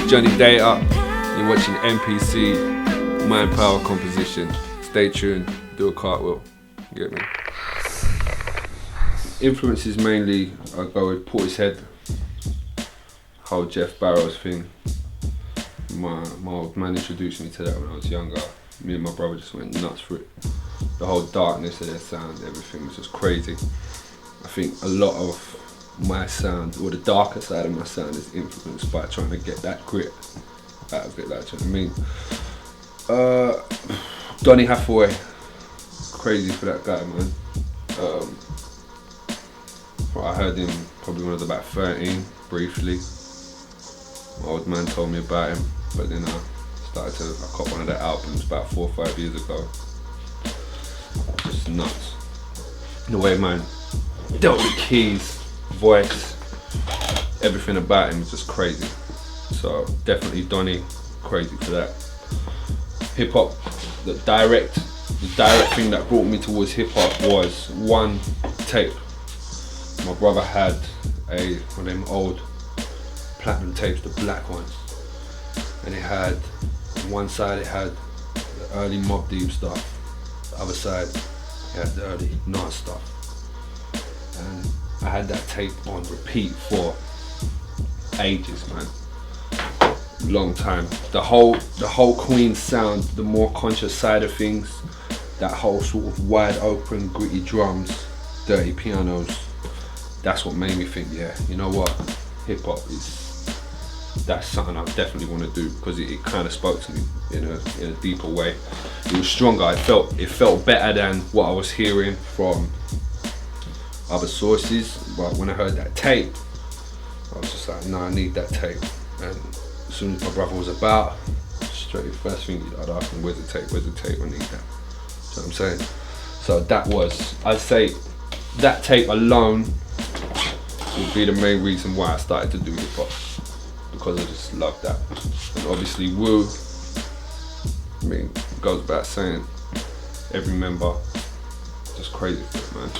Jonny Data. You're watching MPC, Mind Power Composition. Stay tuned, do a cartwheel. You get me? Influences mainly, I go with Portishead, whole Jeff Barrows thing. My old man introduced me to that when I was younger. Me and my brother just went nuts for it. The whole darkness of their sound, everything was just crazy. I think a lot of my sound, or the darker side of my sound, is influenced by trying to get that grit out of it, like, do you know what I mean? Donny Hathaway, crazy for that guy, man. I heard him probably when I was about 13, briefly. My old man told me about him, but then I caught one of their albums about 4 or 5 years ago. Just nuts. The way man dealt with keys, voice, everything about him was just crazy. So definitely Donny, crazy for that. Hip hop, the direct thing that brought me towards hip hop was one tape. My brother had one of them old platinum tapes, the black ones, and it had, on one side it had the early Mobb Deep stuff, the other side it had the early Nas stuff, and I had that tape on repeat for ages, man. Long time. The whole Queen sound, the more conscious side of things, that whole sort of wide open, gritty drums, dirty pianos, that's what made me think, yeah, you know what, hip hop that's something I definitely want to do, because it kind of spoke to me in a deeper way. It was stronger. It felt better than what I was hearing from other sources. But when I heard that tape, I was just like, no, I need that tape. And as soon as my brother was about, straight first thing I'd ask him, where's the tape? Where's the tape? I need that. You know what I'm saying? So that was, I'd say, that tape alone would be the main reason why I started to do hip hop, because I just loved that. And obviously Wu, I mean, goes without saying, every member just crazy for it, man. You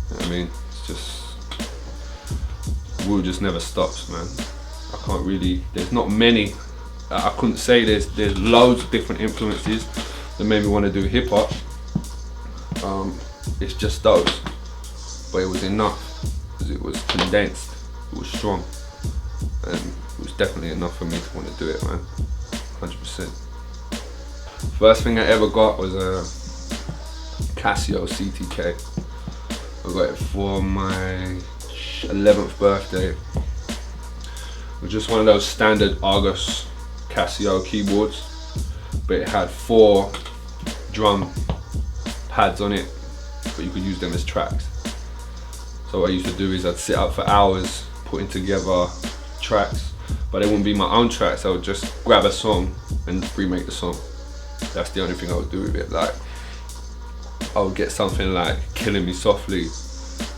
know what I mean? It's just, Wu just never stops, man. I can't really, there's not many, I couldn't say there's loads of different influences that made me want to do hip hop. It's just those, but it was enough, because it was condensed, it was strong, and it was definitely enough for me to want to do it, man. 100%. First thing I ever got was a Casio CTK. I got it for my 11th birthday. It was just one of those standard Argos Casio keyboards, but it had 4 drum pads on it, but you could use them as tracks. So what I used to do is I'd sit up for hours putting together tracks, but it wouldn't be my own tracks. I would just grab a song and remake the song. That's the only thing I would do with it. Like, I would get something like Killing Me Softly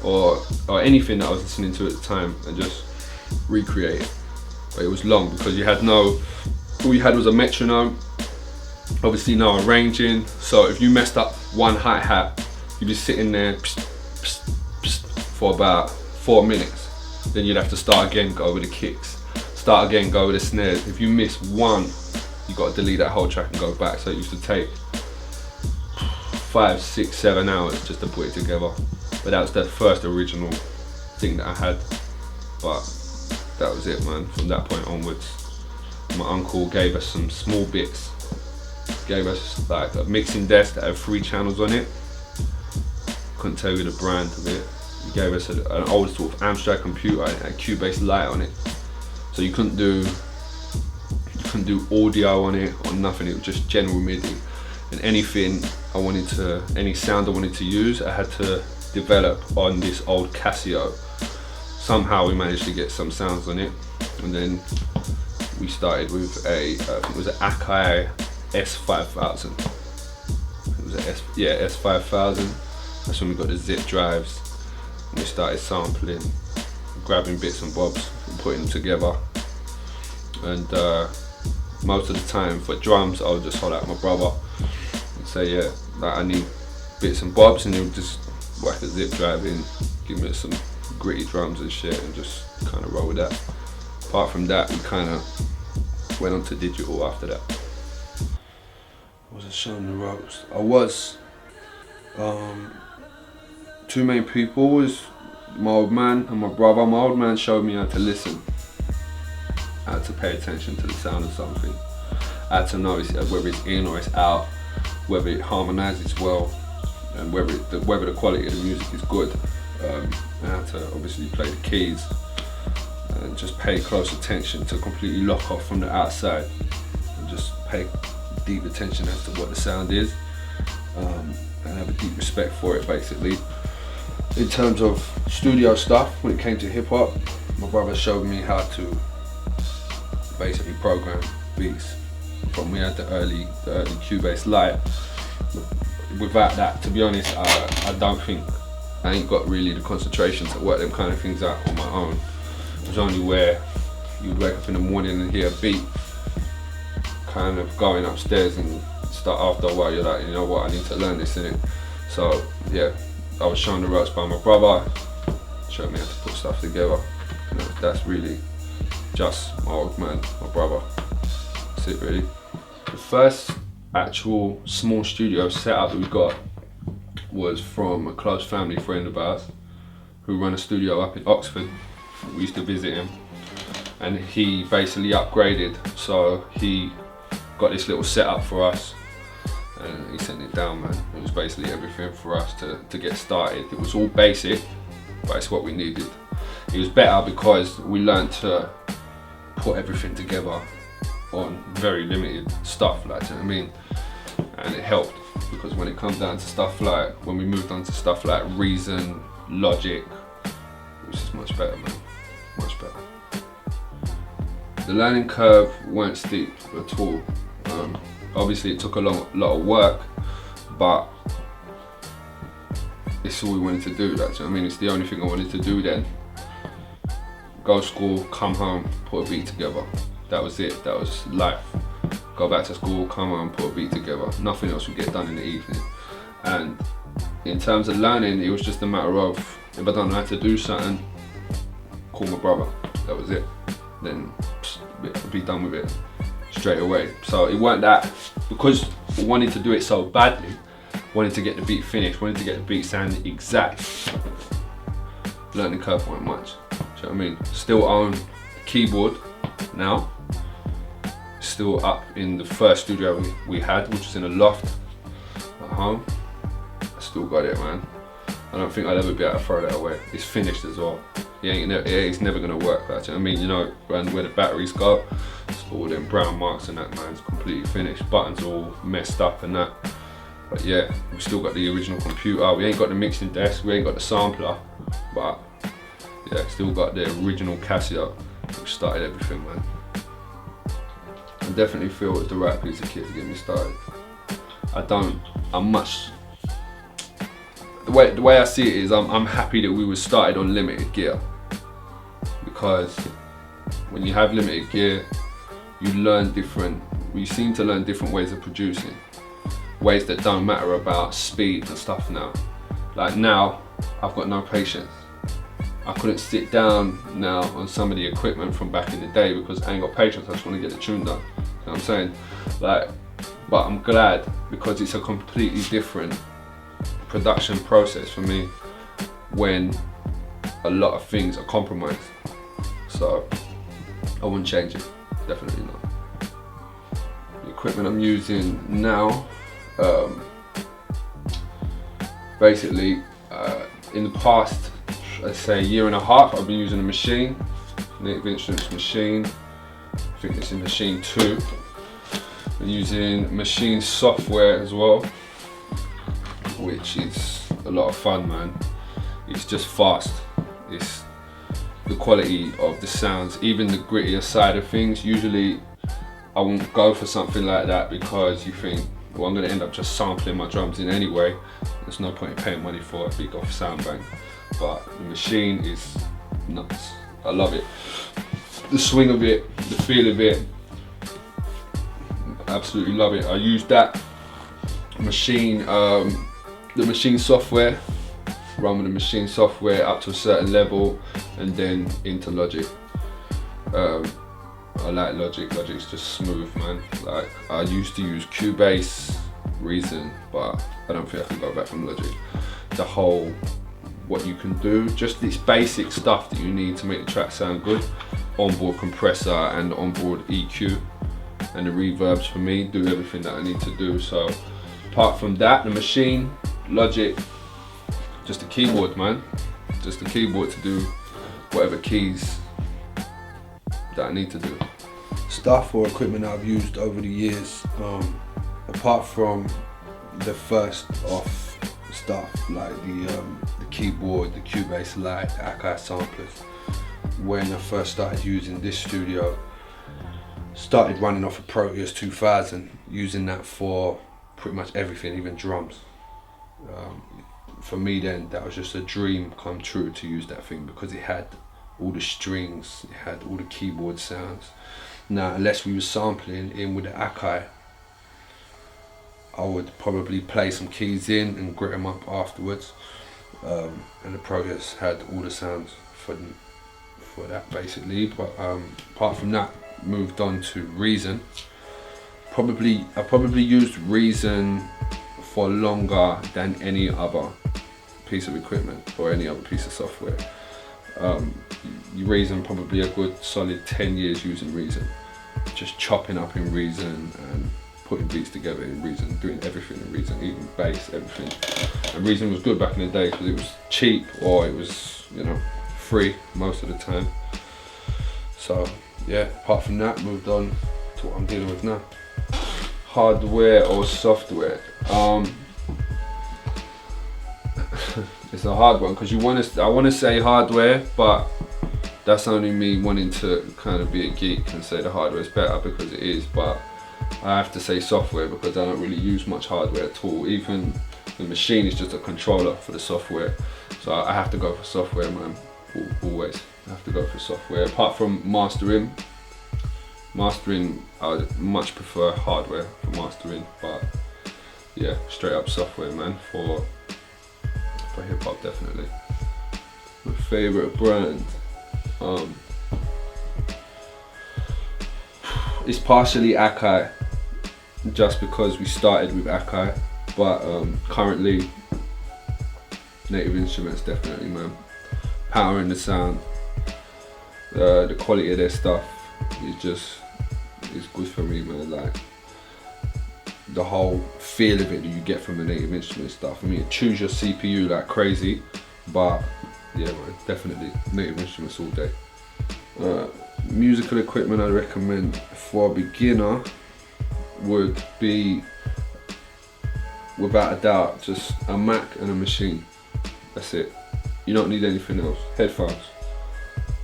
or anything that I was listening to at the time and just recreate it. But it was long, because all you had was a metronome, obviously no arranging, so if you messed up one hi-hat, you'd be sitting there for about 4 minutes. Then you'd have to start again, go over the kicks, start again, go over the snares. If you miss one, you got to delete that whole track and go back. So it used to take 5, 6, 7 hours just to put it together. But that was the first original thing that I had. But that was it, man. From that point onwards, my uncle gave us some small bits. Gave us like a mixing desk that had 3 channels on it. Couldn't tell you the brand of it. He gave us an old sort of Amstrad computer, and it had Cubase light on it. So you couldn't do audio on it or nothing. It was just general MIDI. And anything I wanted to, any sound I wanted to use, I had to develop on this old Casio. Somehow we managed to get some sounds on it, and then we started with I think it was an Akai S5000. It was S5000. That's when we got the zip drives, and we started sampling, grabbing bits and bobs and putting them together. And most of the time for drums, I would just hold out my brother and say, yeah, like, I need bits and bobs, and he would just whack a zip drive in, give me some gritty drums and shit, and just kind of roll with that. Apart from that, we kind of went on to digital after that. I wasn't shown the ropes. I was. Two main people was my old man and my brother. My old man showed me how to listen, how to pay attention to the sound of something, how to know whether it's in or it's out, whether it harmonizes well, and whether the quality of the music is good, and how to obviously play the keys, and just pay close attention to completely lock off from the outside, and just pay deep attention as to what the sound is, and have a deep respect for it basically. In terms of studio stuff, when it came to hip hop, my brother showed me how to basically program beats. From we had the early Cubase Lite. Without that, to be honest, I don't think I ain't got really the concentration to work them kind of things out on my own. It was only where you would wake up in the morning and hear a beat kind of going upstairs, and start after a while you're like, you know what, I need to learn this, innit? So yeah, I was shown the ropes by my brother, showed me how to put stuff together. You know, that's really just my old man, my brother. That's it really. The first actual small studio setup that we got was from a close family friend of ours who ran a studio up in Oxford. We used to visit him, and he basically upgraded, so he got this little setup for us and he sent it down, man. It was basically everything for us to get started. It was all basic, but it's what we needed. It was better because we learned to put everything together on very limited stuff, like, do you know what I mean? And it helped, because when it comes down to stuff like, when we moved on to stuff like Reason, Logic, it was just much better, man, much better. The learning curve weren't steep at all. Obviously it took a lot of work, but it's all we wanted to do, that's, I mean, it's the only thing I wanted to do then. Go to school, come home, put a beat together. That was it, that was life. Go back to school, come home, put a beat together. Nothing else would get done in the evening. And in terms of learning, it was just a matter of, if I don't know how to do something, call my brother, that was it. Then I'd be done with it straight away. So it weren't that, because we wanted to do it so badly, wanted to get the beat finished, wanted to get the beat sounding exact. Learning curve weren't much, do you know what I mean? Still own the keyboard now, still up in the first studio we had, which was in a loft at home. I still got it, man. I don't think I'll ever be able to throw that away. It's finished as well. It's never gonna work, like, I mean, you know, around where the batteries go, it's all them brown marks and that, man, it's completely finished. Buttons all messed up and that. But yeah, we still got the original computer. We ain't got the mixing desk, we ain't got the sampler, but yeah, still got the original Casio, which started everything, man. I definitely feel it was the right piece of kit to get me started. The way I see it is, I'm happy that we were started on limited gear, because when you have limited gear, you seem to learn different ways of producing, ways that don't matter about speed and stuff now. Like now, I've got no patience. I couldn't sit down now on some of the equipment from back in the day because I ain't got patience. I just want to get the tune done. You know what I'm saying? Like, but I'm glad, because it's a completely different production process for me when a lot of things are compromised. So I wouldn't change it, definitely not. The equipment I'm using now, basically in the past, I'd say a year and a half, I've been using a Maschine, Native Instruments Maschine. I think this is Maschine 2. I'm using Maschine software as well, which is a lot of fun, man. It's just fast. It's the quality of the sounds, even the grittier side of things. Usually I won't go for something like that because you think, well, I'm gonna end up just sampling my drums in anyway. There's no point in paying money for a big off sound bank. But the Maschine is nuts. I love it. The swing of it, the feel of it, absolutely love it. I use that Maschine, the Maschine software, run with the Maschine software up to a certain level, and then into Logic. I I like Logic. Logic's just smooth, man. Like, I used to use Cubase, Reason, but I don't think I can go back from Logic. The whole, what you can do, just this basic stuff that you need to make the track sound good. Onboard compressor and onboard EQ and the reverbs for me do everything that I need to do. So apart from that, the Maschine, Logic, just a keyboard, man. Just a keyboard to do whatever keys that I need to do. Stuff or equipment I've used over the years, apart from the first off stuff like the keyboard, the Cubase Lite, the Akai samplers. When I first started using this studio, started running off a Proteus 2000, using that for pretty much everything, even drums. For me then, that was just a dream come true to use that thing because it had all the strings, it had all the keyboard sounds. Now, unless we were sampling in with the Akai, I would probably play some keys in and grit them up afterwards. And the Proteus had all the sounds for that basically. But apart from that, moved on to Reason. I probably used Reason for longer than any other piece of equipment or any other piece of software. Reason, probably a good solid 10 years using Reason, just chopping up in Reason and putting beats together in Reason, doing everything in Reason, even bass, everything. And Reason was good back in the day because it was cheap, or it was, you know, free most of the time. So yeah, apart from that, moved on to what I'm dealing with now. Hardware or software? It's a hard one because I want to say hardware, but that's only me wanting to kind of be a geek and say the hardware is better, because it is. But I have to say software because I don't really use much hardware at all. Even the Maschine is just a controller for the software, so I have to go for software, man. Always I have to go for software. Apart from mastering, I would much prefer hardware for mastering, but yeah, straight up software, man, for hip hop, definitely. My favorite brand, it's partially Akai, just because we started with Akai, but currently Native Instruments, definitely, man. Power in the sound, the quality of their stuff is good for me, man. Like, the whole feel of it that you get from the Native Instruments stuff. I mean, it chews your CPU like crazy, but yeah, man, definitely Native Instruments all day. Musical equipment I recommend for a beginner would be, without a doubt, just a Mac and a Maschine. That's it. You don't need anything else. Headphones.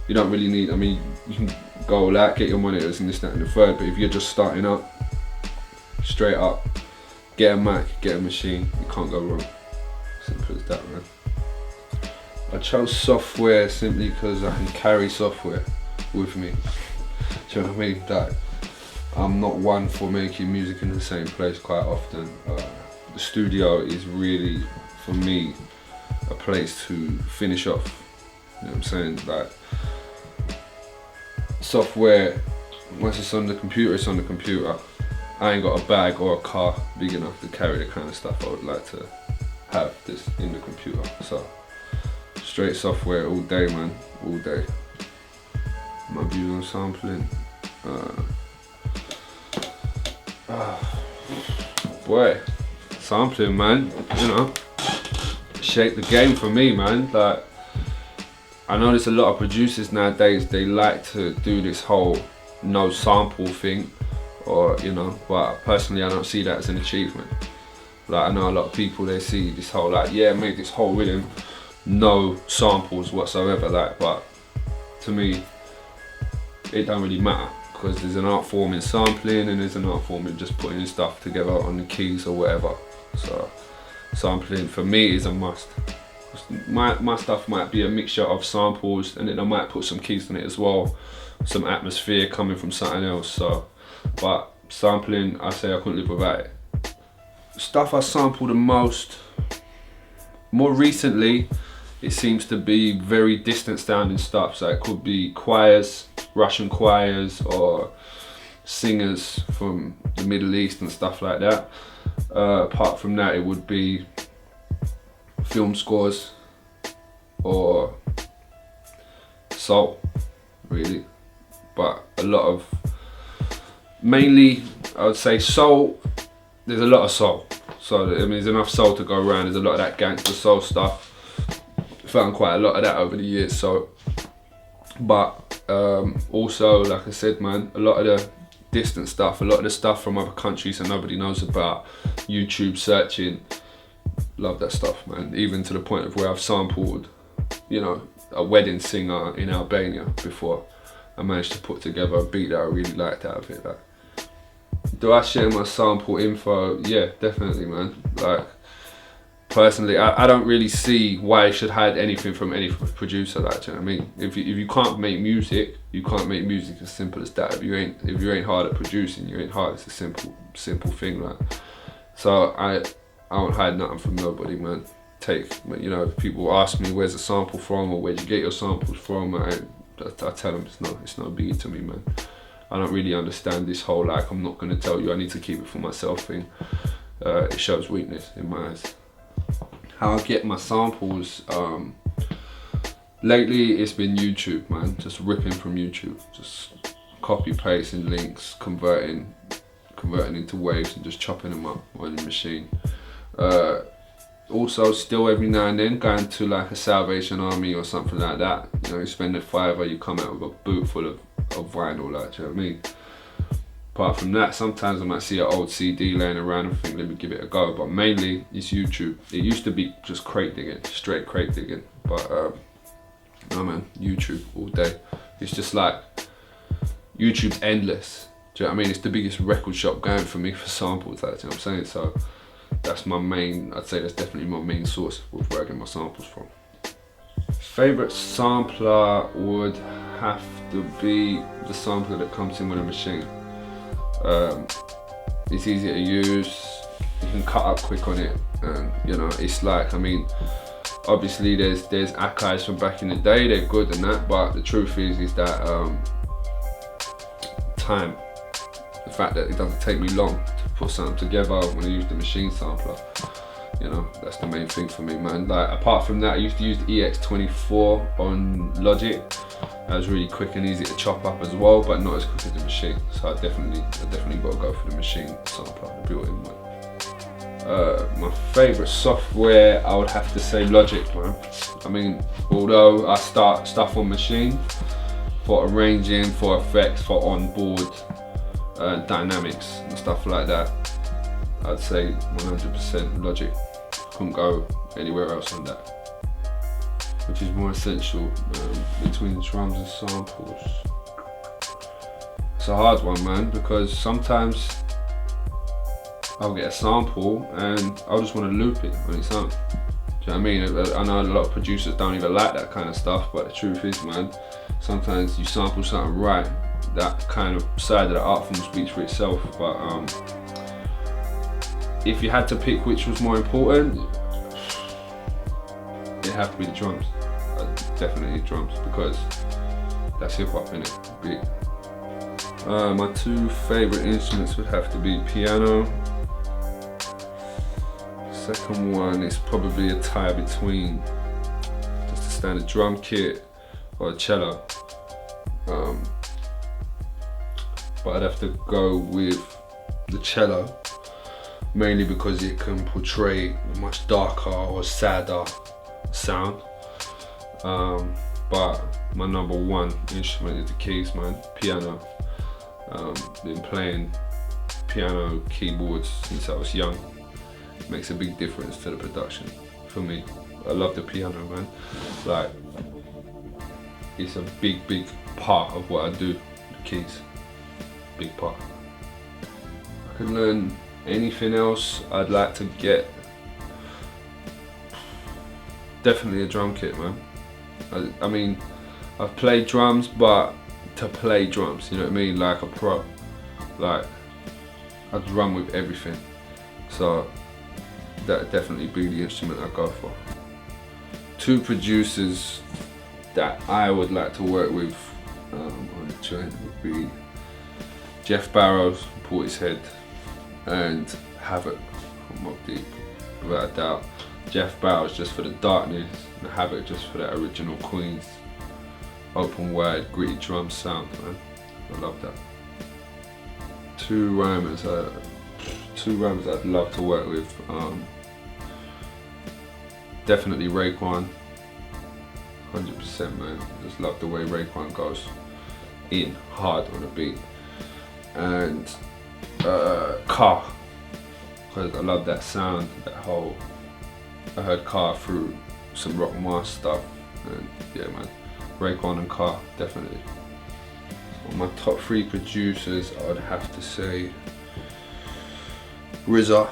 You don't really need, I mean, you can go all out, get your monitors and this, that and the third, but if you're just starting up, straight up, get a Mac, get a Maschine, you can't go wrong. Simple as that, man. I chose software simply because I can carry software with me. Do you know what I mean? Like, I'm not one for making music in the same place quite often. The studio is really, for me, a place to finish off. You know what I'm saying? Like, software, once it's on the computer, it's on the computer. I ain't got a bag or a car big enough to carry the kind of stuff I would like to have this in the computer. So straight software all day, man, all day. My views on sampling. Boy, sampling, man, you know, shaped the game for me, man. Like, I know there's a lot of producers nowadays, they like to do this whole no sample thing, or, you know, but personally I don't see that as an achievement. Like, I know a lot of people, they see this whole, like, yeah, make this whole rhythm, no samples whatsoever, like, but to me, it don't really matter, because there's an art form in sampling and there's an art form in just putting stuff together on the keys or whatever. So sampling for me is a must. My stuff might be a mixture of samples, and then I might put some keys on it as well, some atmosphere coming from something else. So, but sampling, I say I couldn't live without it. Stuff I sample the most, more recently, it seems to be very distant sounding stuff. So it could be choirs, Russian choirs or singers from the Middle East and stuff like that. Apart from that, it would be film scores or soul, really. But a lot of, mainly I would say soul. There's a lot of soul, so I mean there's enough soul to go around. There's a lot of that gangster soul stuff. Found quite a lot of that over the years. So, but also, like I said, man, a lot of the distant stuff, a lot of the stuff from other countries that nobody knows about, YouTube searching, love that stuff, man. Even to the point of where I've sampled, you know, a wedding singer in Albania before. I managed to put together a beat that I really liked out of it. Like, do I share my sample info? Yeah, definitely, man. Like, personally, I don't really see why I should hide anything from any producer. Like, do you know what I mean? If you can't make music, you can't make music. As simple as that. If you ain't hard at producing, you ain't hard. It's a simple thing. Like, so I won't hide nothing from nobody, man. You know, if people ask me where's the sample from or where'd you get your samples from, I tell them it's no biggie to me, man. I don't really understand this whole like I'm not gonna tell you, I need to keep it for myself thing. It shows weakness in my eyes. How I get my samples, lately it's been YouTube, man. Just ripping from YouTube, just copy pasting links, converting into waves and just chopping them up on the machine. Also, still every now and then going to like a Salvation Army or something like that. You know, you spend a $5, you come out with a boot full of vinyl, like, do you know what I mean? Apart from that, sometimes I might see an old CD laying around and think, let me give it a go. But mainly, it's YouTube. It used to be just crate digging, straight crate digging. But no, man, YouTube all day. It's just like, YouTube's endless. Do you know what I mean? It's the biggest record shop going for me for samples, like, do you know what I'm saying? So that's my main, I'd say that's definitely my main source of where I get my samples from. Favorite sampler would have to be the sampler that comes in with a machine. It's easy to use, you can cut up quick on it, and you know, it's like, I mean, obviously there's Akai's from back in the day, they're good and that, but the truth is that time, the fact that it doesn't take me long to put something together when I use the machine sampler, you know, that's the main thing for me, man. Like, apart from that, I used to use the EX24 on Logic. That was really quick and easy to chop up as well, but not as quick as the machine. So I definitely got to go for the machine sampler, the built-in one. My favorite software, I would have to say Logic, man. I mean, although I start stuff on machine for arranging, for effects, for onboard dynamics and stuff like that, I'd say 100% Logic. Couldn't go anywhere else on that. Which is more essential between drums and samples. It's a hard one, man, because sometimes I'll get a sample and I'll just want to loop it on its own. Do you know what I mean? I know a lot of producers don't even like that kind of stuff, but the truth is, man, sometimes you sample something right, that kind of side of the art form speaks for itself. But if you had to pick which was more important, it'd have to be the drums. Definitely drums, because that's hip hop, innit? Big. My two favorite instruments would have to be piano. Second one is probably a tie between just a standard drum kit or a cello. But I'd have to go with the cello, mainly because it can portray a much darker or sadder sound. But my number one instrument is the keys, man. Piano. Been playing piano keyboards since I was young. It makes a big difference to the production for me. I love the piano, man. Like, it's a big part of what I do. The keys, big part. I could learn anything else. I'd like to get definitely a drum kit, man. I mean, I've played drums, but to play drums, you know what I mean? Like a pro. Like, I drum with everything. So that'd definitely be the instrument I go for. Two producers that I would like to work with on joint would be Jeff Barrows, Portishead, and Havoc from Mobb Deep, without a doubt. Jeff Barrows just for the darkness, and Havoc just for that original Queens open wide gritty drum sound, man. I love that. Two rhymers I'd love to work with. Definitely Raekwon, 100%, man. Just love the way Raekwon goes in hard on the beat. And Car, because I love that sound, that whole. I heard Car through some Rock Mars stuff, and yeah, man, Raekwon and Car, definitely. On my top 3 producers, I would have to say RZA,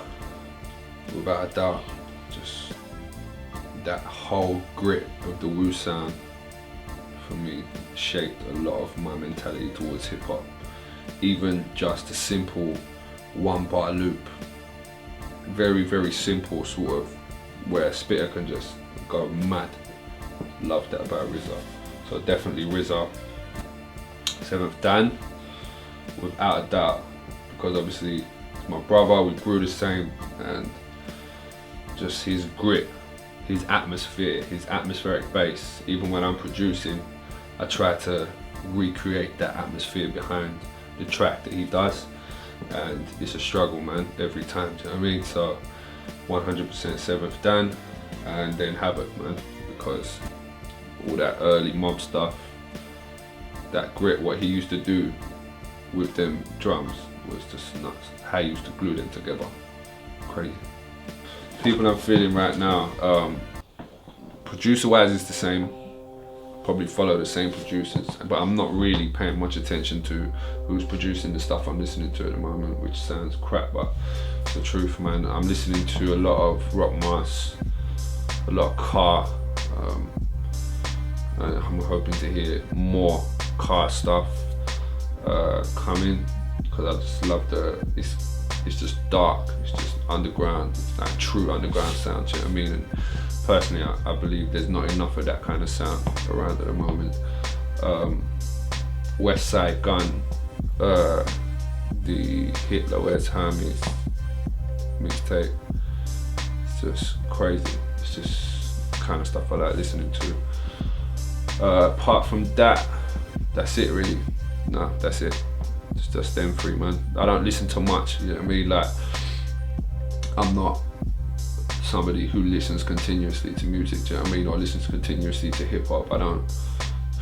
without a doubt. Just that whole grit of the Wu sound, for me, shaped a lot of my mentality towards hip hop. Even just a simple 1-bar loop, very, very simple, sort of, where a spitter can just go mad. Love that about RZA. So definitely RZA. 7th Dan, without a doubt, because obviously it's my brother, we grew the same, and just his grit, his atmosphere, his atmospheric bass. Even when I'm producing, I try to recreate that atmosphere behind the track that he does, and it's a struggle, man, every time, do you know what I mean? So 100% 7th Dan, and then Havoc, man, because all that early Mob stuff, that grit, what he used to do with them drums was just nuts. How he used to glue them together, crazy. People I'm feeling right now, producer wise it's the same, probably follow the same producers, but I'm not really paying much attention to who's producing the stuff I'm listening to at the moment, which sounds crap, but it's the truth, man. I'm listening to a lot of Rock Mars, a lot of Car, and I'm hoping to hear more Car stuff coming, because I just love it's just dark, it's just underground, it's that true underground sound, do you know what I mean? And personally, I believe there's not enough of that kind of sound around at the moment. West Side Gun, the Hitler Wears Hermes mixtape, it's just crazy. It's just kind of stuff I like listening to. Apart from that, that's it really. No, that's it. It's just them 3, man. I don't listen to much, you know what I mean? Like, I'm not somebody who listens continuously to music, do you know what I mean? Or listens continuously to hip hop. I don't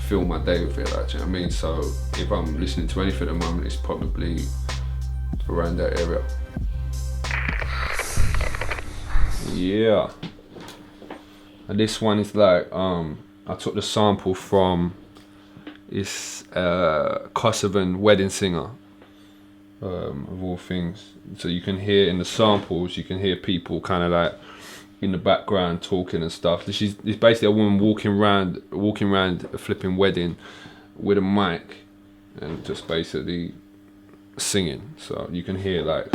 fill my day with it, like, do you know what I mean? So if I'm listening to anything at the moment, it's probably around that area. Yeah. And this one is like, I took the sample from this Kosovan wedding singer, of all things. So you can hear in the samples, you can hear people kind of like in the background talking and stuff. It's basically a woman walking around a flipping wedding with a mic and just basically singing. So you can hear like,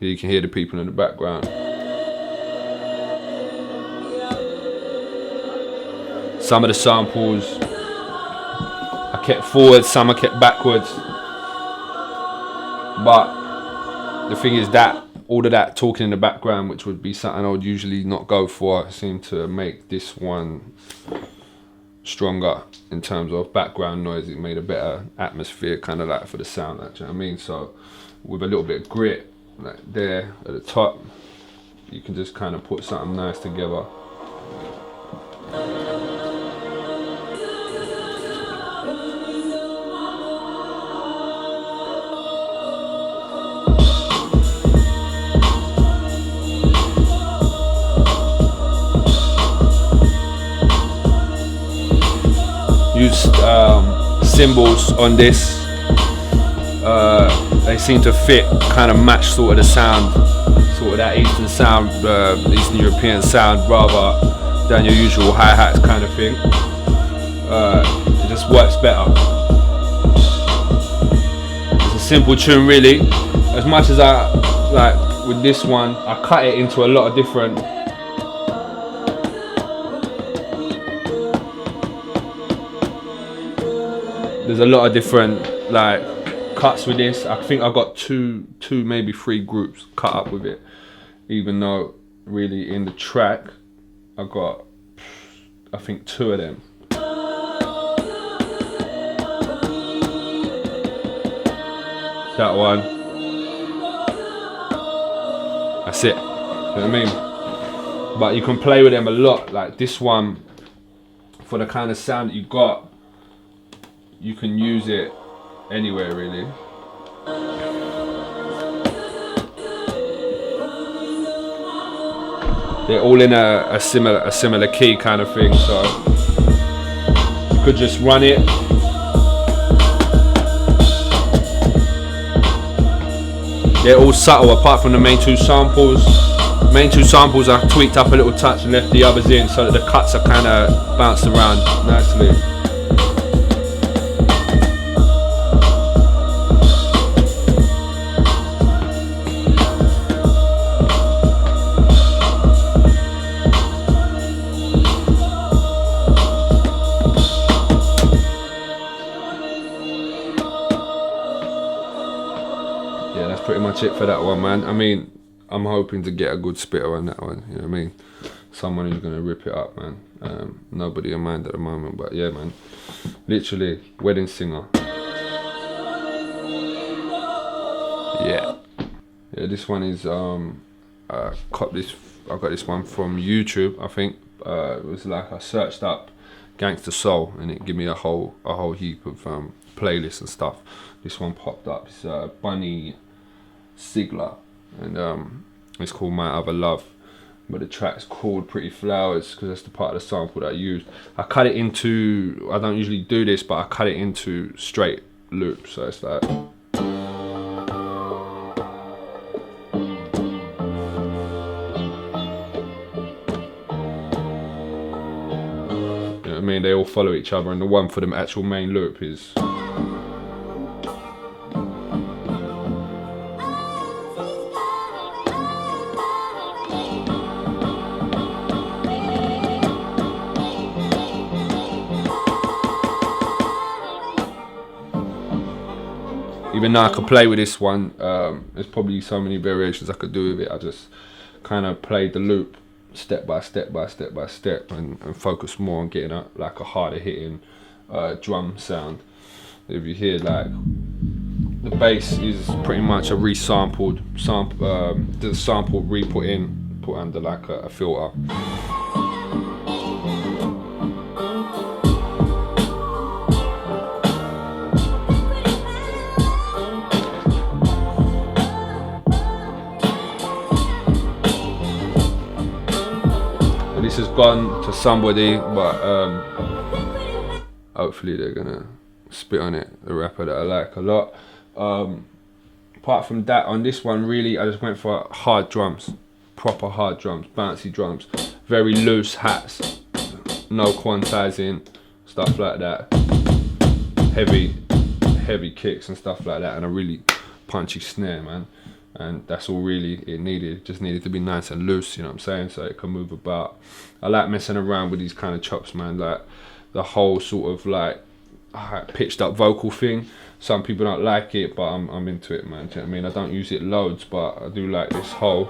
you can hear the people in the background. Some of the samples I kept forward, some I kept backwards. But the thing is that all of that talking in the background, which would be something I would usually not go for, seemed to make this one stronger in terms of background noise. It made a better atmosphere, kind of like for the sound, like, do you know what I mean? So with a little bit of grit, like there at the top, you can just kind of put something nice together. Used cymbals on this. They seem to fit, kind of match sort of the sound, sort of that Eastern sound, Eastern European sound, rather than your usual hi-hats kind of thing. It just works better. It's a simple tune really. As much as I like with this one, I cut it into a lot of different there's a lot of different like cuts with this. I think I got two maybe 3 groups cut up with it, even though really in the track I got I think 2 of them. That one. That's it. You know what I mean? But you can play with them a lot. Like this one, for the kind of sound that you got, you can use it anywhere really. They're all in a similar key kind of thing, so you could just run it. They're all subtle apart from the main 2 samples. Main 2 samples I tweaked up a little touch and left the others in so that the cuts are kind of bounced around nicely. Pretty much it for that one, man. I mean, I'm hoping to get a good spitter on that one, you know what I mean? Someone who's gonna rip it up, man. Nobody in mind at the moment, but yeah, man. Literally, wedding singer. Yeah. Yeah, this one is, I got this one from YouTube, I think. It was like I searched up Gangster Soul and it gave me a whole heap of playlists and stuff. This one popped up, it's Bunny Sigler, and it's called My Other Love, but the track's called Pretty Flowers because that's the part of the sample that I used. I cut it into, I don't usually do this, but I cut it into straight loop, so it's like, you know what I mean, they all follow each other, and the one for the actual main loop is even though I could play with this one, there's probably so many variations I could do with it. I just kind of played the loop step by step by step by step and focus more on getting like a harder hitting drum sound. If you hear like the bass is pretty much a resampled the sample re-put in, put under like a filter. This has gone to somebody, but hopefully they're gonna spit on it, the rapper that I like a lot. Apart from that, on this one really I just went for hard drums, proper hard drums, bouncy drums, very loose hats, no quantizing, stuff like that, heavy kicks and stuff like that, and a really punchy snare, man. And that's all really it needed. Just needed to be nice and loose, you know what I'm saying, so it can move about. I like messing around with these kind of chops, man, like the whole sort of like pitched up vocal thing. Some people don't like it, but I'm into it, man. Do you know what I mean? I don't use it loads, but I do like this whole.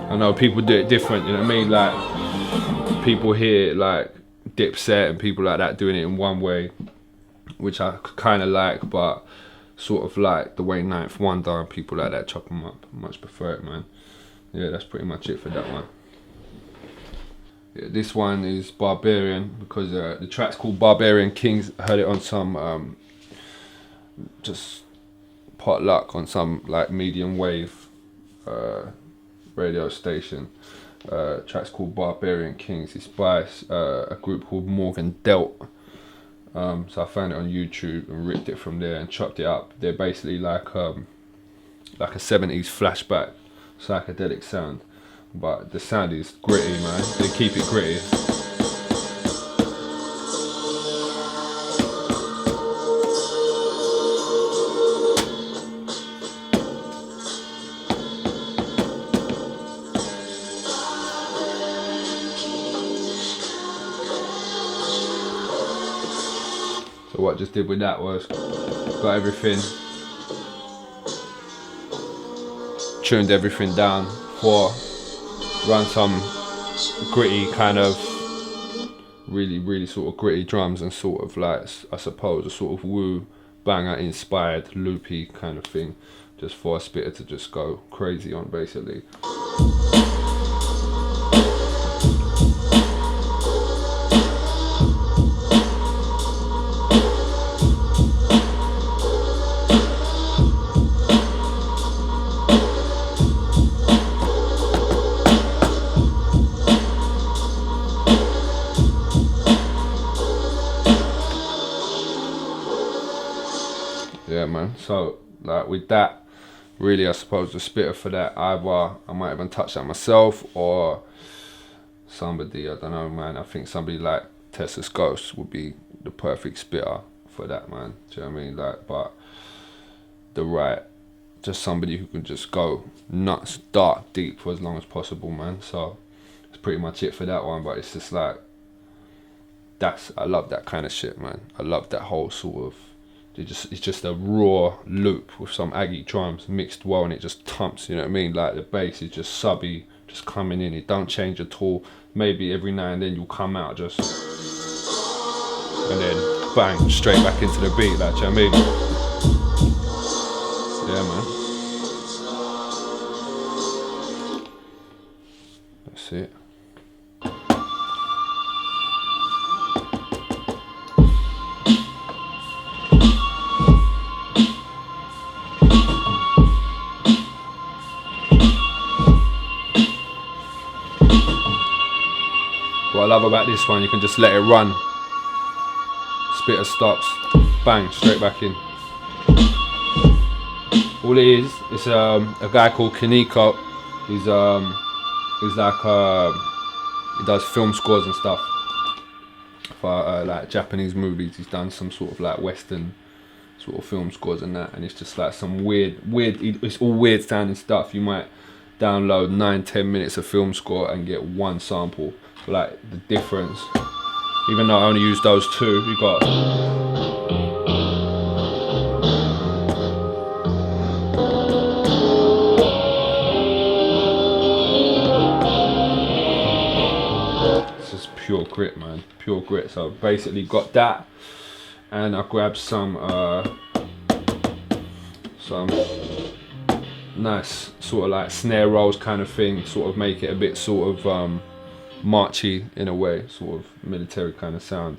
I know people do it different, you know what I mean? Like people hear like Dipset and people like that doing it in one way, which I kind of like, but sort of like the way Ninth Wonder and people like that chop them up. I much prefer it, man. Yeah, that's pretty much it for that one. Yeah, this one is Barbarian because the track's called Barbarian Kings. I heard it on some just potluck on some like medium wave radio station. Track's called Barbarian Kings. It's by a group called Morgan Delt. So I found it on YouTube and ripped it from there and chopped it up. They're basically like a 70s flashback psychedelic sound, but the sound is gritty, man. They keep it gritty. what I just did with that was got everything, tuned everything down for run some gritty kind of really sort of gritty drums and sort of like, I suppose, a sort of woo banger inspired loopy kind of thing, just for a spitter to just go crazy on basically. Yeah man, so like with that, really I suppose the spitter for that, either I might even touch that myself or somebody, I don't know man, I think somebody like Tessa's Ghost would be the perfect spitter for that man, do you know what I mean? Like, but just somebody who can just go nuts, dark, deep for as long as possible man. So that's pretty much it for that one, but it's just like, I love that kind of shit man. I love that whole sort of, it's just a raw loop with some Aggie drums mixed well, and it just thumps, you know what I mean? Like the bass is just subby, just coming in, it don't change at all. Maybe every now and then you'll come out just, and then bang, straight back into the beat, like, do you know what I mean? Yeah man. That's it. What I love about this one, you can just let it run. Spitter stops, bang, straight back in. All it is, it's a guy called Kaneko. He's like he does film scores and stuff for like Japanese movies. He's done some sort of like Western sort of film scores and that, and it's just like some weird. It's all weird sounding stuff. You might download 9-10 minutes of film score and get one sample. Like the difference, even though I only use those two, you got it's just pure grit man, pure grit. So basically got that, and I grabbed some nice sort of like snare rolls kind of thing, sort of make it a bit sort of marchy in a way, sort of military kind of sound.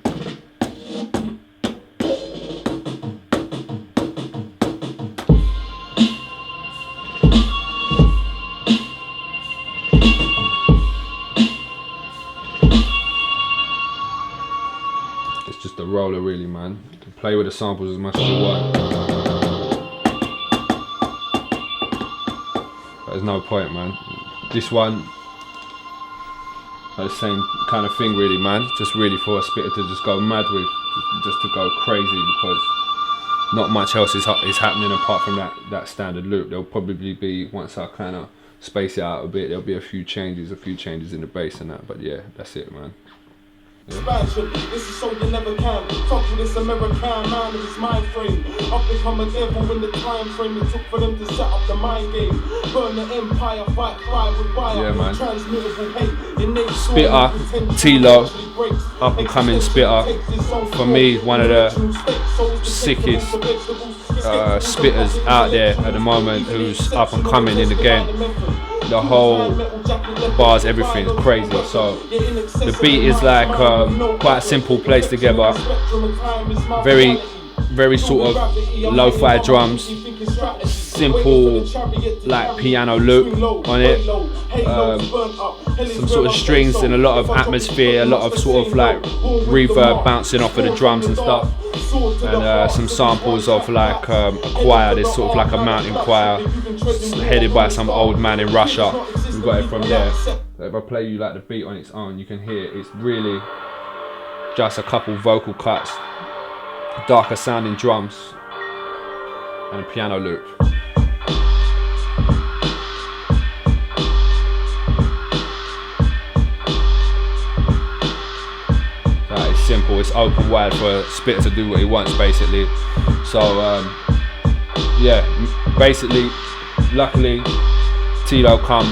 It's just a roller really man. You can play with the samples as much as you want, but there's no point man. This one, the same kind of thing really man, just really for a spitter to just go mad with, just to go crazy, because not much else is happening apart from that standard loop. There'll probably be, once I kind of space it out a bit, there'll be a few changes in the bass and that, but yeah, that's it man. Expansion, this is so you never can. Fuck with this American man with his mind frame. I've become a devil in the time frame it took for them to set up the mind game. Burn the empire, fight fire with fire. Yeah, man. Transmittable hate. Spitter, T-Lo, up and coming spitter. For me, one of the sickest spitters out there at the moment, who's up and coming in the game. The whole bars, everything is crazy. So the beat is like quite a simple placed together, very sort of lo-fi drums, simple like piano loop on it, some sort of strings and a lot of atmosphere, a lot of sort of like reverb bouncing off of the drums and stuff, and some samples of like a choir. There's sort of like a mountain choir headed by some old man in Russia. We got it from there. So if I play you like the beat on its own, you can hear it's really just a couple vocal cuts, darker sounding drums, and a piano loop. It's it's open wide for a spitter to do what he wants, basically. So yeah, basically, luckily Tilo come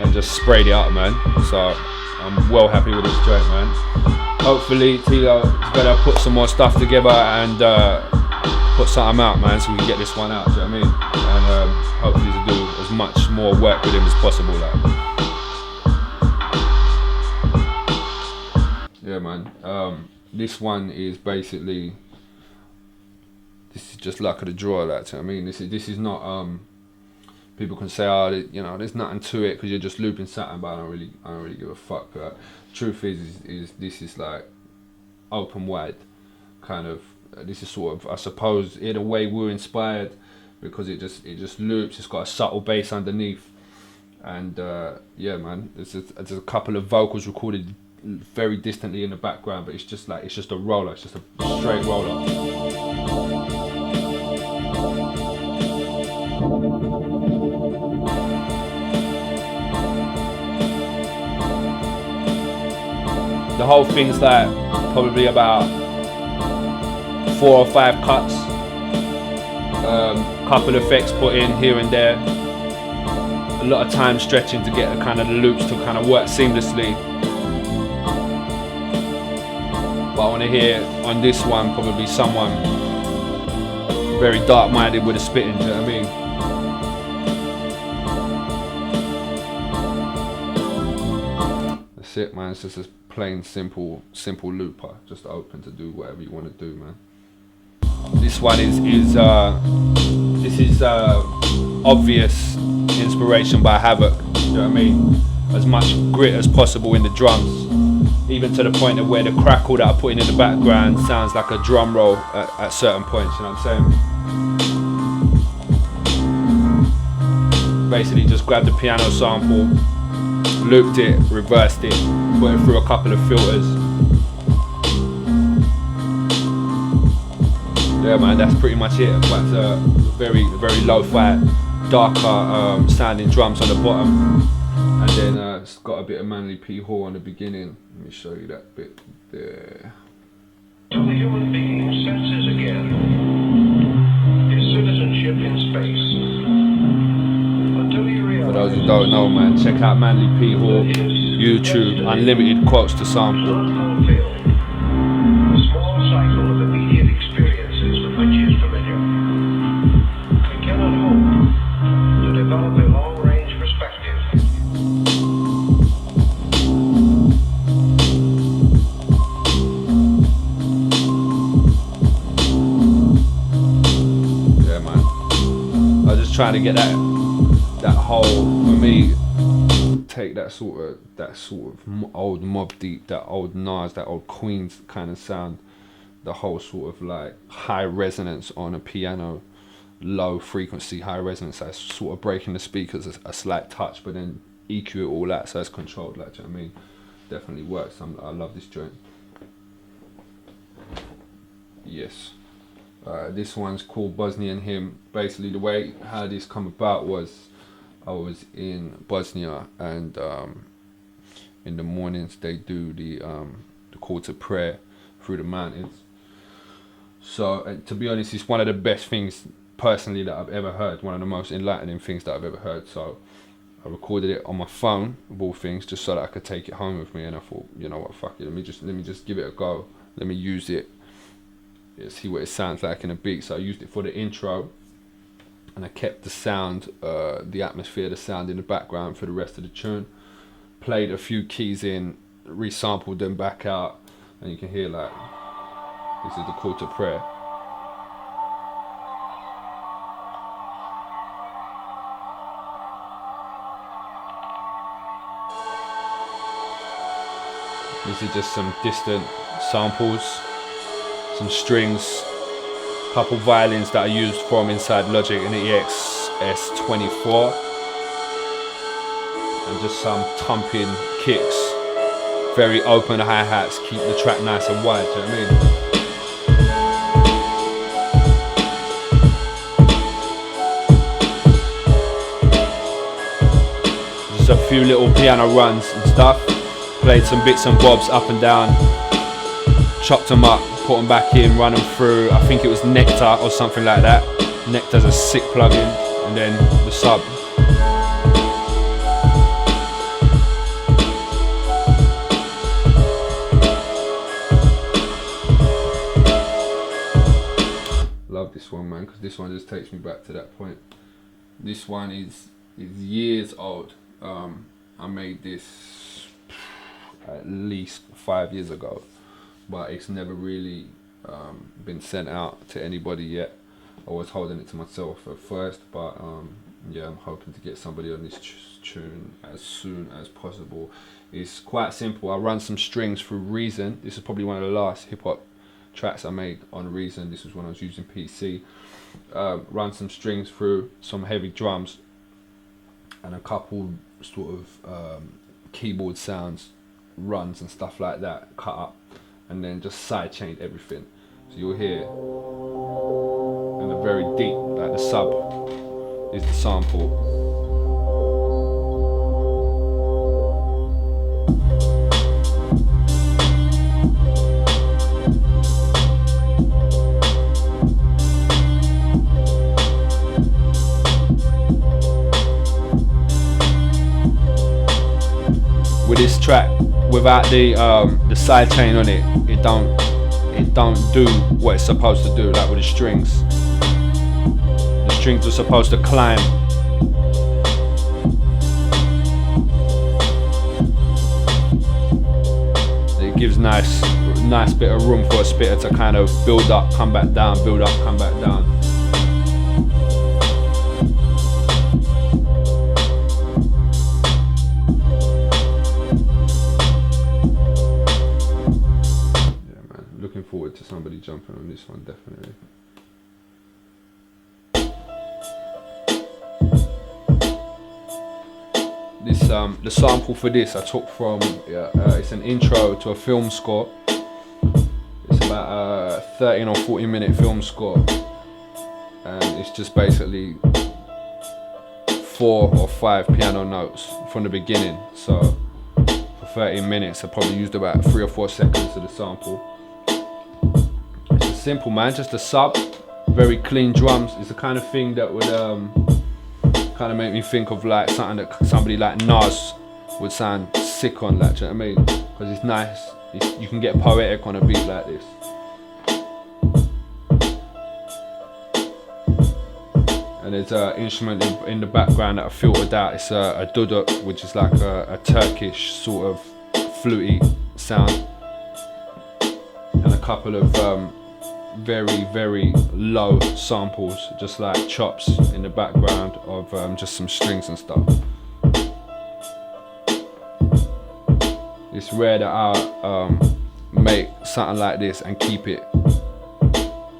and just sprayed it up, man. So I'm well happy with this joint, man. Hopefully Tilo is gonna put some more stuff together and put something out, man, so we can get this one out, do you know what I mean? And hopefully to do as much more work with him as possible, like. Yeah, man. This one is basically, this is just luck of the draw, like, do you know what I mean? This is not people can say, oh, you know, there's nothing to it because you're just looping Saturn, but I don't really give a fuck. Truth is this is like open wide kind of. This is sort of, I suppose, in a way we're inspired because it just loops. It's got a subtle bass underneath, and yeah, man. There's a couple of vocals recorded very distantly in the background, but it's just a roller. It's just a straight roller. The whole thing's like probably about 4 or 5 cuts, couple effects put in here and there, a lot of time stretching to get the kind of the loops to kind of work seamlessly. But I want to hear on this one probably someone very dark-minded with a spitting, do you know what I mean? That's it, man. It's just a plain simple looper, just open to do whatever you want to do, man. This one is obvious inspiration by Havoc, you know what I mean? As much grit as possible in the drums, even to the point of where the crackle that I put in the background sounds like a drum roll at certain points, you know what I'm saying? Basically just grabbed the piano sample, looped it, reversed it, put it through a couple of filters. Yeah, man, that's pretty much it. But very low-fi, darker sounding drums on the bottom, and then it's got a bit of Manly P Hall on the beginning. Let me show you that bit there. The human being senses again his citizenship in space. Until you realize. For those who don't know, man, check out Manly P Hall, YouTube, unlimited quotes to sample. Trying to get that whole, for me, take that sort of old Mobb Deep, that old Nas, that old Queens kind of sound, the whole sort of like high resonance on a piano, low frequency, high resonance, that's sort of breaking the speakers a slight touch, but then EQ it all out so it's controlled, like, do you know what I mean? Definitely works. I love this joint. Yes. This one's called Bosnian Hymn. Basically, the way how this come about was I was in Bosnia, and in the mornings they do the call to prayer through the mountains. So to be honest, it's one of the best things personally that I've ever heard. One of the most enlightening things that I've ever heard. So I recorded it on my phone, of all things, just so that I could take it home with me. And I thought, you know what, fuck it. Let me just give it a go. Let me use it. See what it sounds like in a beat. So I used it for the intro, and I kept the sound, the atmosphere, the sound in the background for the rest of the tune. Played a few keys in, resampled them back out, and you can hear like, this is the call to prayer. This is just some distant samples, some strings, couple violins that I used from inside Logic in the EX-S24, and just some thumping kicks, very open hi-hats, keep the track nice and wide, do you know what I mean? Just a few little piano runs and stuff, played some bits and bobs up and down, chopped them up, put them back in, run them through, I think it was Nectar or something like that. Nectar's a sick plugin, and then the sub. Love this one, man, because this one just takes me back to that point. This one is years old. I made this at least 5 years ago, but it's never really been sent out to anybody yet. I was holding it to myself at first, but yeah, I'm hoping to get somebody on this tune as soon as possible. It's quite simple. I run some strings through Reason. This is probably one of the last hip hop tracks I made on Reason. This was when I was using PC. Run some strings through, some heavy drums, and a couple sort of keyboard sounds, runs and stuff like that, cut up, and then just sidechained everything. So you'll hear, and a very deep, like the sub is the sample. With this track, without the sidechain on it, it don't do what it's supposed to do. Like with the strings are supposed to climb. It gives nice bit of room for a spitter to kind of build up, come back down, build up, come back down. Forward to somebody jumping on this one, definitely. This the sample for this I took from it's an intro to a film score. It's about a 13 or 14 minute film score, and it's just basically 4 or 5 piano notes from the beginning. So for 13 minutes I probably used about 3 or 4 seconds of the sample. Simple, man, just a sub, very clean drums. It's the kind of thing that would kind of make me think of like something that somebody like Nas would sound sick on, like, do you know what I mean? Because it's nice, you can get poetic on a beat like this. And there's an instrument in the background that I filtered out. It's a duduk, which is like a Turkish sort of fluty sound, and a couple of very low samples, just like chops in the background of just some strings and stuff. It's rare that I make something like this and keep it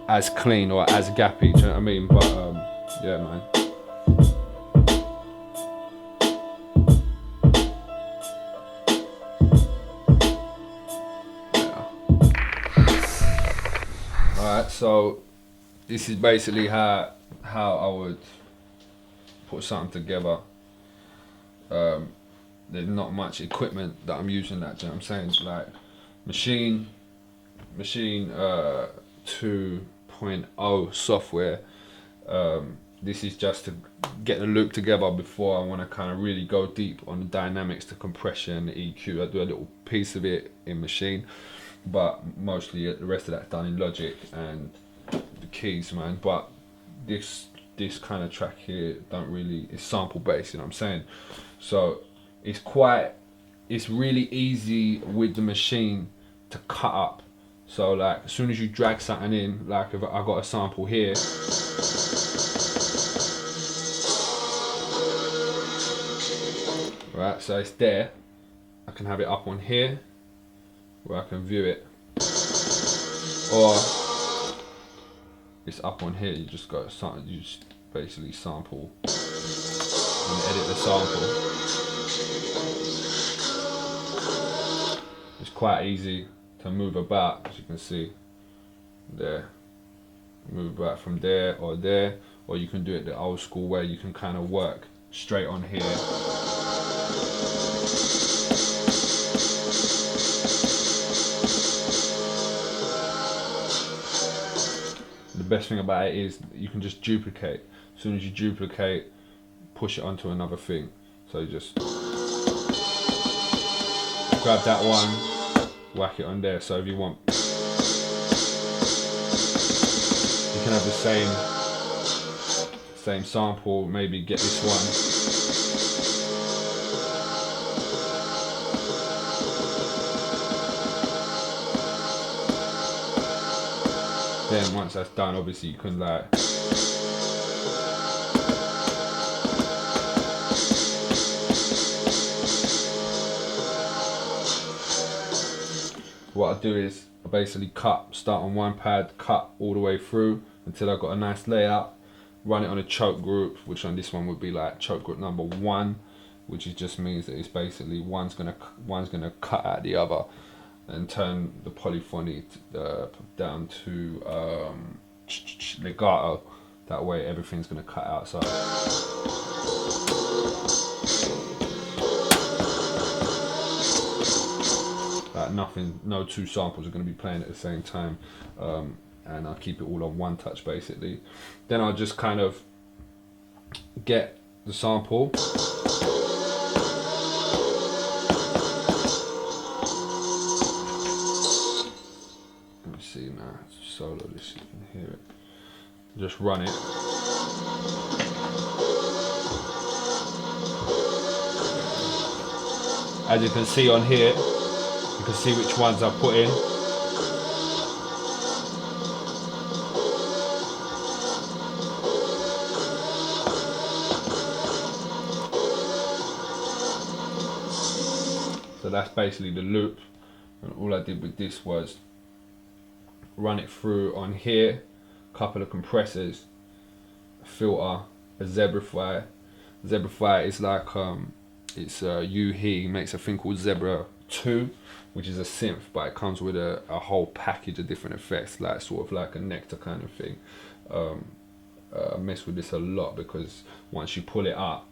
as clean or as gappy, do you know what I mean? But yeah, man. Alright, so this is basically how I would put something together. There's not much equipment that I'm using, that, do you know what I'm saying? It's like Maschine 2.0 software. This is just to get the loop together before I want to kind of really go deep on the dynamics, the compression, the EQ. I do a little piece of it in Maschine, but mostly the rest of that's done in Logic and the keys, man. But this kind of track here it's sample based, you know what I'm saying? So it's really easy with the Maschine to cut up. So like as soon as you drag something in, like if I got a sample here, right, so it's there. I can have it up on here where I can view it, or it's up on here. You just got something, you just basically sample and edit the sample. It's quite easy to move about, as you can see there. Move about from there, or you can do it the old school way. You can kind of work straight on here. best thing about it is you can just duplicate. As soon as you duplicate, push it onto another thing. So you just grab that one, whack it on there. So if you want, you can have the same sample, maybe get this one. Then once that's done, obviously you can like what I do is I basically start on one pad, cut all the way through until I've got a nice layout, run it on a choke group, which on this one would be like choke group number 1, which just means that it's basically one's gonna cut out the other and turn the polyphony down to legato. That way everything's gonna cut out. So no two samples are going to be playing at the same time, and I'll keep it all on one touch basically. Then I'll just kind of get the sample, let me see now, solo this, you can hear it, just run it. As you can see on here, you can see which ones I put in. So that's basically the loop, and all I did with this was run it through on here, couple of compressors, a filter, a zebrify. Zebrify is like it's he makes a thing called Zebra 2, which is a synth, but it comes with a whole package of different effects, like sort of like a nectar kind of thing. I mess with this a lot because once you pull it up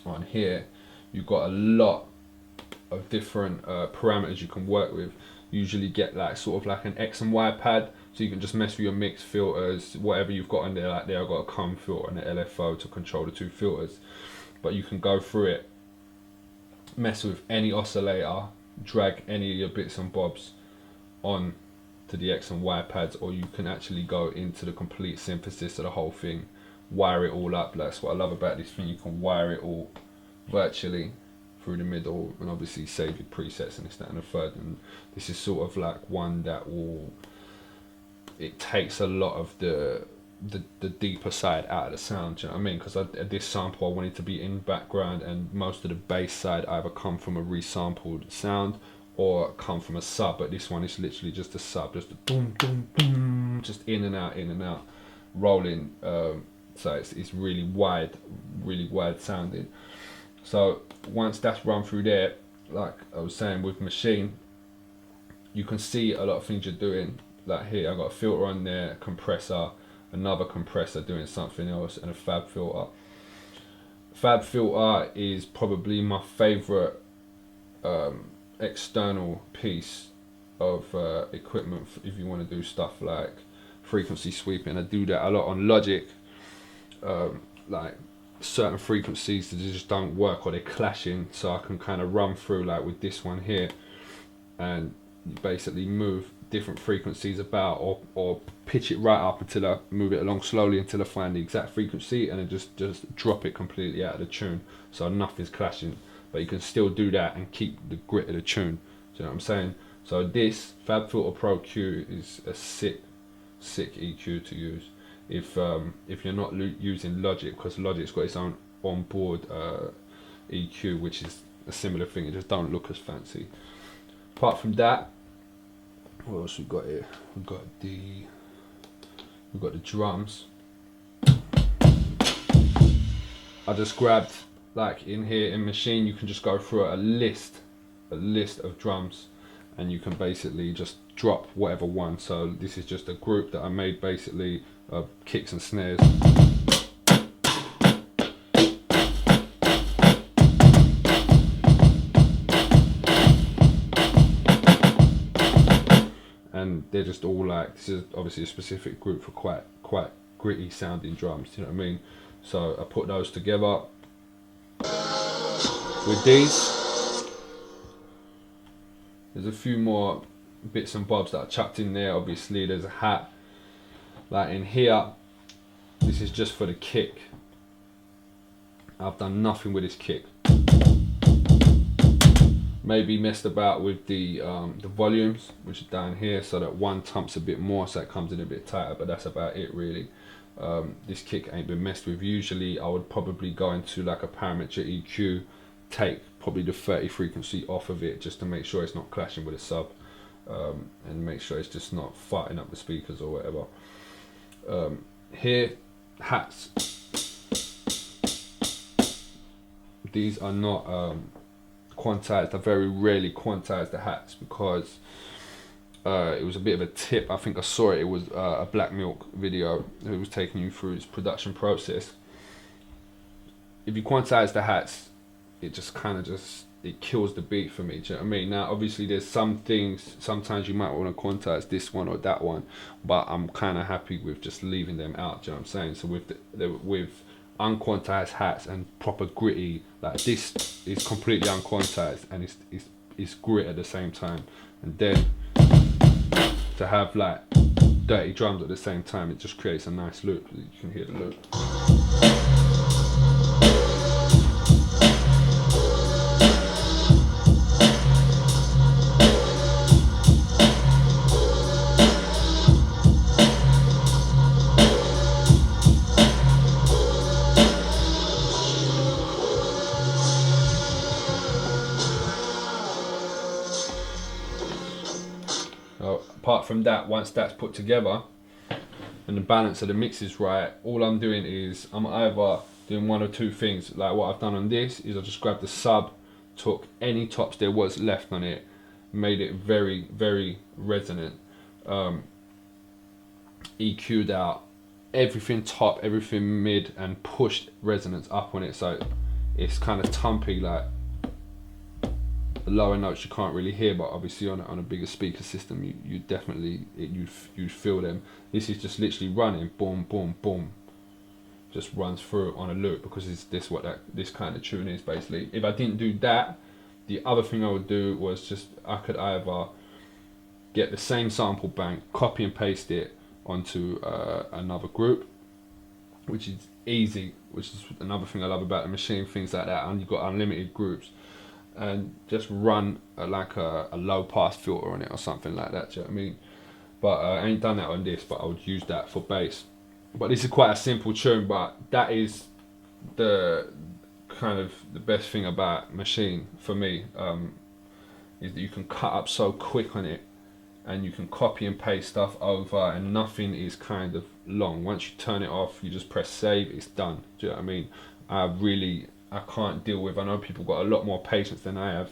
on here, you've got a lot of different parameters you can work with. Usually get like sort of like an X and Y pad, so you can just mess with your mix filters, whatever you've got in there. Like there I've got a comb filter and an LFO to control the two filters, but you can go through it, mess with any oscillator, drag any of your bits and bobs on to the X and Y pads, or you can actually go into the complete synthesis of the whole thing, wire it all up. That's what I love about this thing, you can wire it all virtually through the middle, and obviously save your presets and this, that and the third. And this is sort of like one that will, it takes a lot of the deeper side out of the sound, do you know what I mean? Because this sample I wanted to be in background, and most of the bass side either come from a resampled sound or come from a sub, but this one is literally just a sub, just a boom boom boom, just in and out rolling. So it's really wide sounding. So once that's run through there, like I was saying with Maschine, you can see a lot of things you're doing. Like here I've got a filter on there, a compressor, another compressor doing something else, and a fab filter. Fab filter is probably my favorite external piece of equipment if you want to do stuff like frequency sweeping. I do that a lot on Logic, like certain frequencies that just don't work or they're clashing, so I can kind of run through like with this one here and basically move different frequencies about, or pitch it right up until I move it along slowly until I find the exact frequency, and then just drop it completely out of the tune so nothing's clashing, but you can still do that and keep the grit of the tune. Do you know what I'm saying? So this Fab Filter Pro Q is a sick EQ to use if you're not using Logic, because Logic's got its own onboard EQ, which is a similar thing, it just don't look as fancy. Apart from that, what else we got here? We've got the drums. I just grabbed, like in here in Maschine, you can just go through a list of drums, and you can basically just drop whatever one. So this is just a group that I made basically of kicks and snares. And they're just all like, this is obviously a specific group for quite gritty sounding drums, you know what I mean? So I put those together with these. There's a few more bits and bobs that I chucked in there. Obviously there's a hat like in here. This is just for the kick. I've done nothing with this kick. Maybe messed about with the volumes, which are down here, so that one tumps a bit more, so it comes in a bit tighter, but that's about it really. This kick ain't been messed with. Usually I would probably go into like a parametric EQ, take probably the 30 frequency off of it just to make sure it's not clashing with a sub, and make sure it's just not farting up the speakers or whatever. Here, hats. These are not quantized. I very rarely quantize the hats because it was a bit of a tip. I think I saw it. It was a Black Milk video. It was taking you through its production process. If you quantize the hats, it just kind of it kills the beat for me. Do you know what I mean? Now, obviously, there's some things. Sometimes you might want to quantize this one or that one, but I'm kind of happy with just leaving them out. Do you know what I'm saying? So with unquantized hats and proper gritty, like this is completely unquantized and it's grit at the same time, and then to have like dirty drums at the same time, it just creates a nice loop. You can hear the loop. Apart from that, once that's put together and the balance of the mix is right, all I'm doing is I'm either doing one or two things. Like what I've done on this is I just grabbed the sub, took any tops there was left on it, made it very, very resonant, EQ'd out everything top, everything mid, and pushed resonance up on it, so it's kind of tumpy. Like the lower notes you can't really hear, but obviously on a bigger speaker system you definitely you'd feel them. This is just literally running boom boom boom, just runs through on a loop, because it's this kind of tune is basically. If I didn't do that, the other thing I would do was just I could either get the same sample bank, copy and paste it onto another group, which is easy, which is another thing I love about the Maschine, things like that, and you've got unlimited groups, and just run like a low pass filter on it or something like that. Do you know what I mean? But I ain't done that on this, but I would use that for bass. But this is quite a simple tune, but that is the kind of the best thing about Maschine for me, is that you can cut up so quick on it, and you can copy and paste stuff over, and nothing is kind of long. Once you turn it off, you just press save, it's done. Do you know what I mean? I can't deal with, I know people got a lot more patience than I have,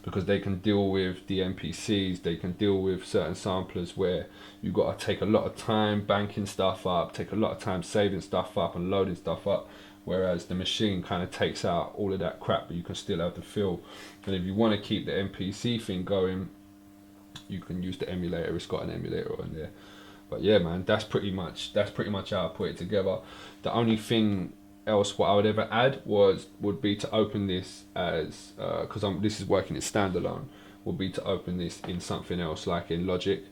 because they can deal with the MPCs, they can deal with certain samplers where you got to take a lot of time banking stuff up, take a lot of time saving stuff up and loading stuff up, whereas the Maschine kind of takes out all of that crap, but you can still have the feel. And if you want to keep the MPC thing going, you can use the emulator. It's got an emulator on there. But yeah, man, that's pretty much how I put it together. The only thing else what I would ever add would be to open this as because this is working in standalone, would be to open this in something else, like in Logic.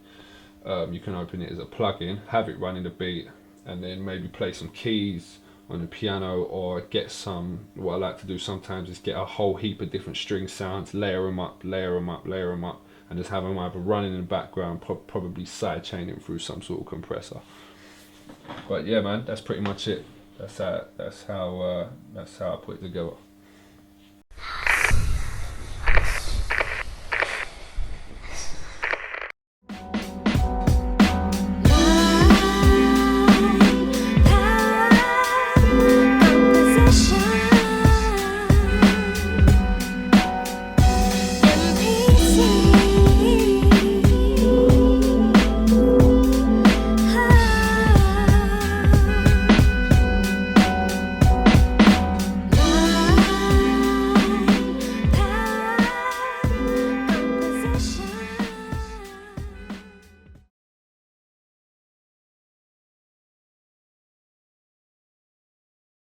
You can open it as a plugin, have it running the beat, and then maybe play some keys on the piano, or get some, what I like to do sometimes is get a whole heap of different string sounds, layer them up, and just have them either running in the background, probably side chaining through some sort of compressor. But yeah, man, that's pretty much it. That's how I put it together.